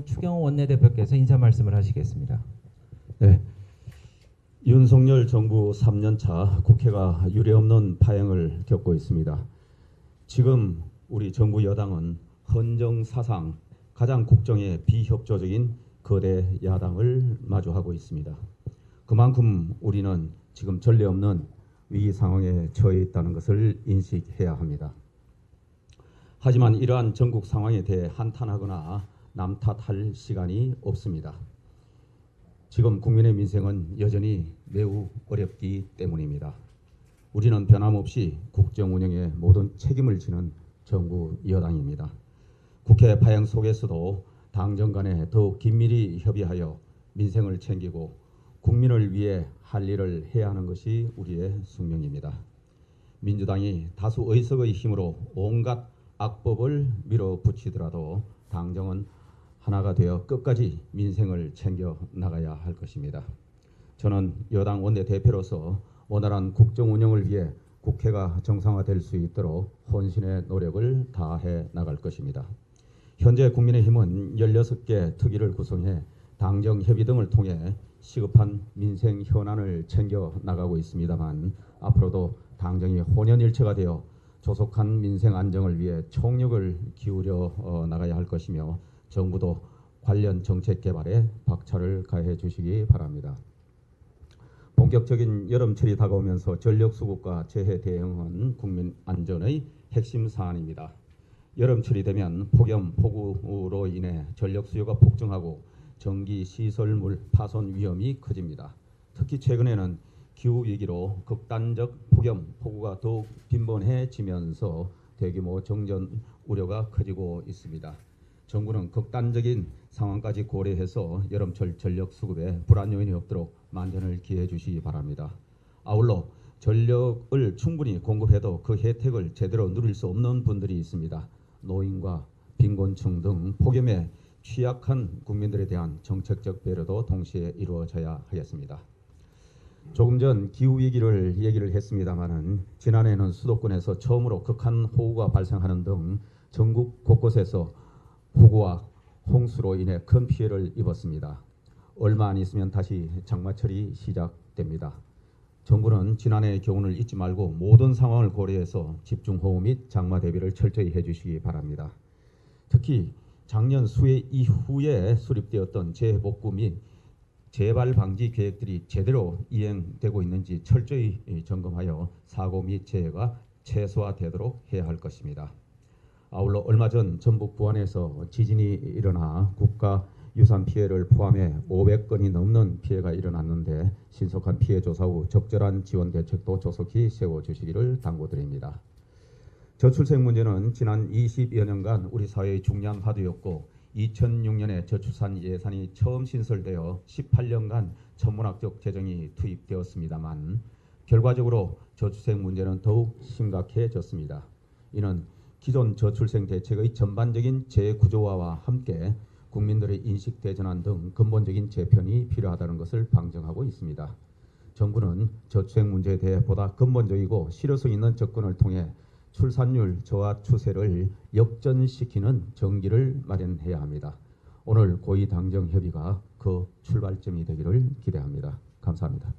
이어지는 추경호 원내대표께서 인사 말씀을 하시겠습니다. 네, 윤석열 정부 3년차 국회가 유례없는 파행을 겪고 있습니다. 지금 우리 정부 여당은 헌정사상 가장 국정에 비협조적인 거대 야당을 마주하고 있습니다. 그만큼 우리는 지금 전례 없는 위기 상황에 처해 있다는 것을 인식해야 합니다. 하지만 이러한 전국 상황에 대해 한탄하거나 남탓할 시간이 없습니다. 지금 국민의 민생은 여전히 매우 어렵기 때문입니다. 우리는 변함없이 국정 운영에 모든 책임을 지는 정부 여당입니다. 국회 파행 속에서도 당정 간에 더욱 긴밀히 협의하여 민생을 챙기고 국민을 위해 할 일을 해야 하는 것이 우리의 숙명입니다. 민주당이 다수 의석의 힘으로 온갖 악법을 밀어붙이더라도 당정은 하나가 되어 끝까지 민생을 챙겨 나가야 할 것입니다. 저는 여당 원내대표로서 원활한 국정 운영을 위해 국회가 정상화될 수 있도록 혼신의 노력을 다해 나갈 것입니다. 현재 국민의힘은 16개 특위를 구성해 당정 협의 등을 통해 시급한 민생 현안을 챙겨 나가고 있습니다만 앞으로도 당정이 혼연일체가 되어 조속한 민생 안정을 위해 총력을 기울여 나가야 할 것이며 정부도 관련 정책 개발에 박차를 가해 주시기 바랍니다. 본격적인 여름철이 다가오면서 전력 수급과 재해 대응은 국민 안전의 핵심 사안입니다. 여름철이 되면 폭염, 폭우로 인해 전력 수요가 폭증하고 전기 시설물 파손 위험이 커집니다. 특히 최근에는 기후위기로 극단적 폭염, 폭우가 더욱 빈번해지면서 대규모 정전 우려가 커지고 있습니다. 정부는 극단적인 상황까지 고려해서 여름철 전력 수급에 불안 요인이 없도록 만전을 기해 주시기 바랍니다. 아울러 전력을 충분히 공급해도 그 혜택을 제대로 누릴 수 없는 분들이 있습니다. 노인과 빈곤층 등 폭염에 취약한 국민들에 대한 정책적 배려도 동시에 이루어져야 하겠습니다. 조금 전 기후위기를 얘기를 했습니다마는 지난해에는 수도권에서 처음으로 극한 호우가 발생하는 등 전국 곳곳에서 폭우와 홍수로 인해 큰 피해를 입었습니다. 얼마 안 있으면 다시 장마철이 시작됩니다. 정부는 지난해의 교훈을 잊지 말고 모든 상황을 고려해서 집중호우 및 장마 대비를 철저히 해주시기 바랍니다. 특히 작년 수해 이후에 수립되었던 재해복구 및 재발 방지 계획들이 제대로 이행되고 있는지 철저히 점검하여 사고 및 재해가 최소화되도록 해야 할 것입니다. 아울러 얼마 전 전북 부안에서 지진이 일어나 국가유산 피해를 포함해 500건이 넘는 피해가 일어났는데 신속한 피해 조사 후 적절한 지원 대책도 조속히 세워주시기를 당부드립니다. 저출생 문제는 지난 20여 년간 우리 사회의 중요한 화두였고 2006년에 저출산 예산이 처음 신설되어 18년간 천문학적 재정이 투입되었습니다만 결과적으로 저출생 문제는 더욱 심각해졌습니다. 이는 기존 저출생 대책의 전반적인 재구조화와 함께 국민들의 인식 대전환 등 근본적인 재편이 필요하다는 것을 방증하고 있습니다. 정부는 저출생 문제에 대해 보다 근본적이고 실효성 있는 접근을 통해 출산율 저하 추세를 역전시키는 전기를 마련해야 합니다. 오늘 고위 당정 협의가 그 출발점이 되기를 기대합니다. 감사합니다.